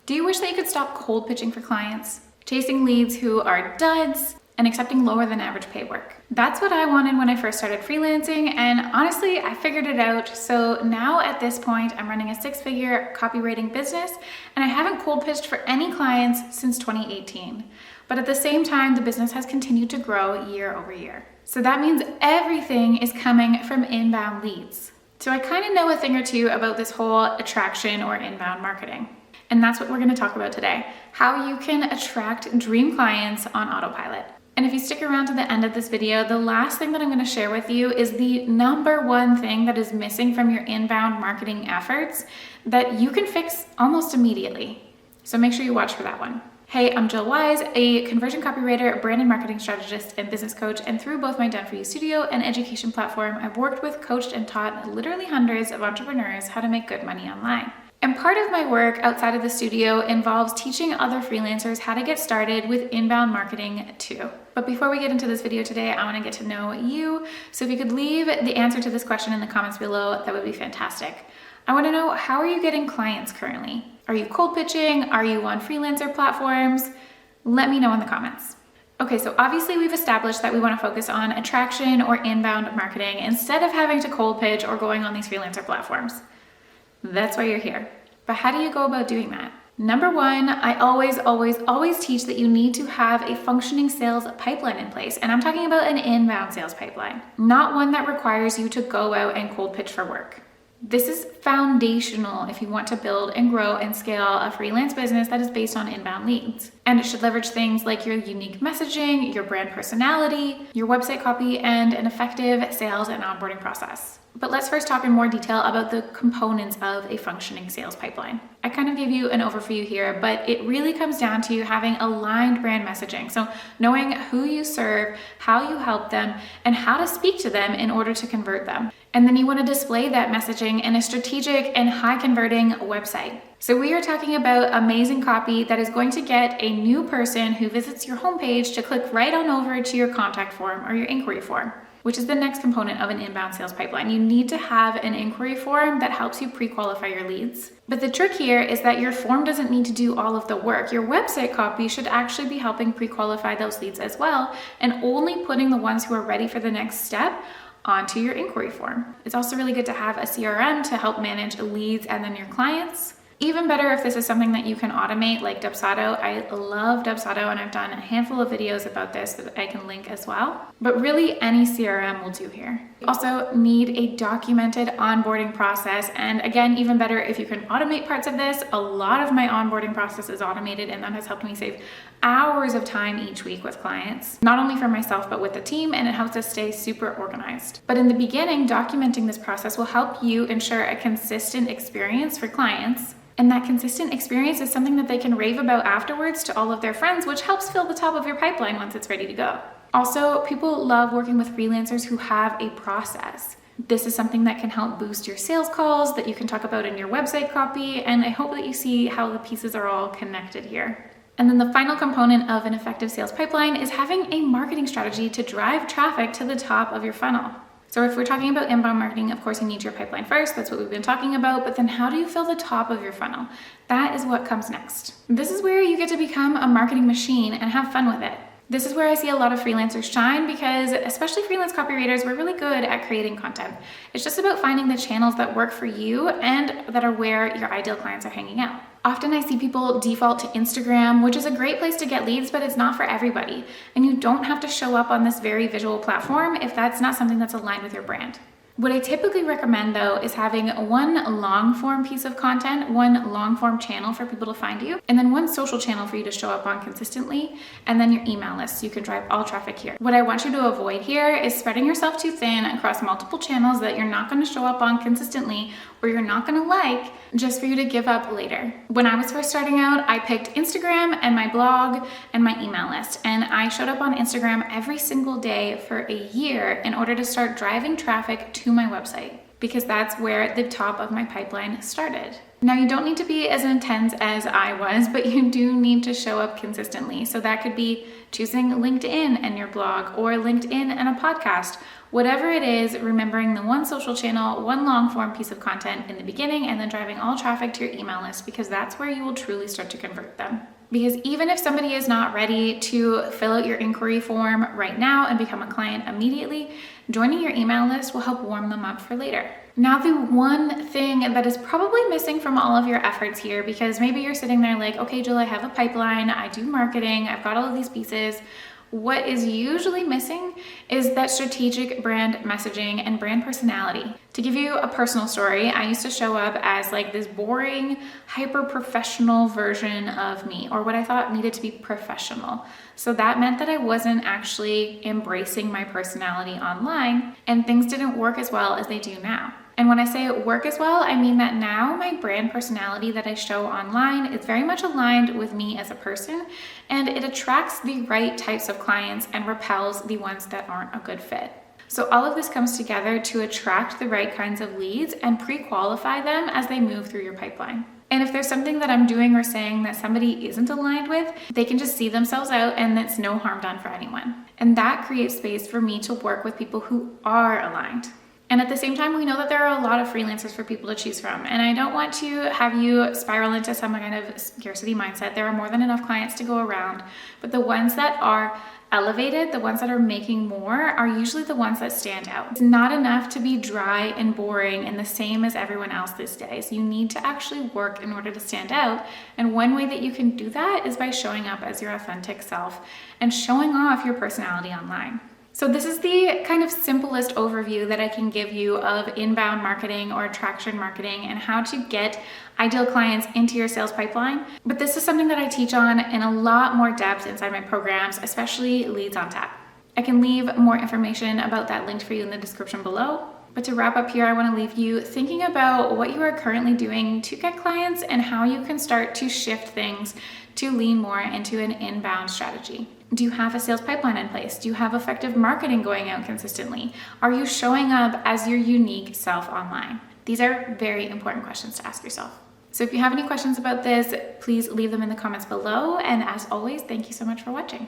Do you wish that you could stop cold pitching for clients, chasing leads who are duds, and accepting lower than average pay work? That's what I wanted when I first started freelancing, and honestly, I figured it out. So now at this point, I'm running a 6-figure copywriting business, and I haven't cold pitched for any clients since 2018. But at the same time, the business has continued to grow year over year. So that means everything is coming from inbound leads. So I kind of know a thing or two about this whole attraction or inbound marketing. And that's what we're going to talk about today, how you can attract dream clients on autopilot. And if you stick around to the end of this video, the last thing that I'm going to share with you is the number one thing that is missing from your inbound marketing efforts that you can fix almost immediately. So make sure you watch for that one. Hey, I'm Jill Wise, a conversion copywriter, brand and marketing strategist, and business coach. And through both my Done For You studio and education platform, I've worked with, coached, and taught literally hundreds of entrepreneurs how to make good money online. And part of my work outside of the studio involves teaching other freelancers how to get started with inbound marketing too. But before we get into this video today, I want to get to know you. So if you could leave the answer to this question in the comments below, that would be fantastic. I want to know, how are you getting clients currently? Are you cold pitching? Are you on freelancer platforms? Let me know in the comments. Okay, so obviously we've established that we want to focus on attraction or inbound marketing instead of having to cold pitch or going on these freelancer platforms. That's why you're here. But how do you go about doing that? Number one, I always teach that you need to have a functioning sales pipeline in place. And I'm talking about an inbound sales pipeline, not one that requires you to go out and cold pitch for work. This is foundational if you want to build and grow and scale a freelance business that is based on inbound leads. And it should leverage things like your unique messaging, your brand personality, your website copy, and an effective sales and onboarding process. But let's first talk in more detail about the components of a functioning sales pipeline. I kind of gave you an overview here, but it really comes down to having aligned brand messaging. So knowing who you serve, how you help them, and how to speak to them in order to convert them. And then you want to display that messaging in a strategic and high converting website. So we are talking about amazing copy that is going to get a new person who visits your homepage to click right on over to your contact form or your inquiry form, which is the next component of an inbound sales pipeline. You need to have an inquiry form that helps you pre-qualify your leads. But the trick here is that your form doesn't need to do all of the work. Your website copy should actually be helping pre-qualify those leads as well, and only putting the ones who are ready for the next step onto your inquiry form. It's also really good to have a CRM to help manage leads and then your clients. Even better if this is something that you can automate, like Dubsado. I love Dubsado, and I've done a handful of videos about this that I can link as well. But really, any CRM will do here. You also need a documented onboarding process. And again, even better if you can automate parts of this. A lot of my onboarding process is automated, and that has helped me save hours of time each week with clients, not only for myself, but with the team, and it helps us stay super organized. But in the beginning, documenting this process will help you ensure a consistent experience for clients. And that consistent experience is something that they can rave about afterwards to all of their friends, which helps fill the top of your pipeline once it's ready to go. Also, people love working with freelancers who have a process. This is something that can help boost your sales calls that you can talk about in your website copy, and I hope that you see how the pieces are all connected here. And then the final component of an effective sales pipeline is having a marketing strategy to drive traffic to the top of your funnel. So if we're talking about inbound marketing, of course you need your pipeline first. That's what we've been talking about. But then how do you fill the top of your funnel? That is what comes next. This is where you get to become a marketing machine and have fun with it. This is where I see a lot of freelancers shine because, especially freelance copywriters, we're really good at creating content. It's just about finding the channels that work for you and that are where your ideal clients are hanging out. Often I see people default to Instagram, which is a great place to get leads, but it's not for everybody. And you don't have to show up on this very visual platform if that's not something that's aligned with your brand. What I typically recommend though is having one long form piece of content, one long form channel for people to find you, and then one social channel for you to show up on consistently, and then your email list so you can drive all traffic here. What I want you to avoid here is spreading yourself too thin across multiple channels that you're not going to show up on consistently or you're not going to like just for you to give up later. When I was first starting out, I picked Instagram and my blog and my email list, and I showed up on Instagram every single day for a year in order to start driving traffic to my website, because that's where the top of my pipeline started. Now, you don't need to be as intense as I was, but you do need to show up consistently. So that could be choosing LinkedIn and your blog, or LinkedIn and a podcast. Whatever it is, remembering the one social channel, one long form piece of content in the beginning, and then driving all traffic to your email list, because that's where you will truly start to convert them. Because even if somebody is not ready to fill out your inquiry form right now and become a client immediately, joining your email list will help warm them up for later. Now, the one thing that is probably missing from all of your efforts here, because maybe you're sitting there like, okay, Jill, I have a pipeline, I do marketing, I've got all of these pieces. What is usually missing is that strategic brand messaging and brand personality. To give you a personal story, I used to show up as like this boring, hyper-professional version of me, or what I thought needed to be professional. So that meant that I wasn't actually embracing my personality online, and things didn't work as well as they do now. And when I say work as well, I mean that now my brand personality that I show online is very much aligned with me as a person, and it attracts the right types of clients and repels the ones that aren't a good fit. So all of this comes together to attract the right kinds of leads and pre-qualify them as they move through your pipeline. And if there's something that I'm doing or saying that somebody isn't aligned with, they can just see themselves out, and it's no harm done for anyone. And that creates space for me to work with people who are aligned. And at the same time, we know that there are a lot of freelancers for people to choose from. And I don't want to have you spiral into some kind of scarcity mindset. There are more than enough clients to go around. But the ones that are elevated, the ones that are making more, are usually the ones that stand out. It's not enough to be dry and boring and the same as everyone else these days. You need to actually work in order to stand out. And one way that you can do that is by showing up as your authentic self and showing off your personality online. So this is the kind of simplest overview that I can give you of inbound marketing or attraction marketing and how to get ideal clients into your sales pipeline. But this is something that I teach on in a lot more depth inside my programs, especially Leads on Tap. I can leave more information about that linked for you in the description below. But to wrap up here, I want to leave you thinking about what you are currently doing to get clients and how you can start to shift things to lean more into an inbound strategy. Do you have a sales pipeline in place? Do you have effective marketing going out consistently? Are you showing up as your unique self online? These are very important questions to ask yourself. So if you have any questions about this, please leave them in the comments below. And as always, thank you so much for watching.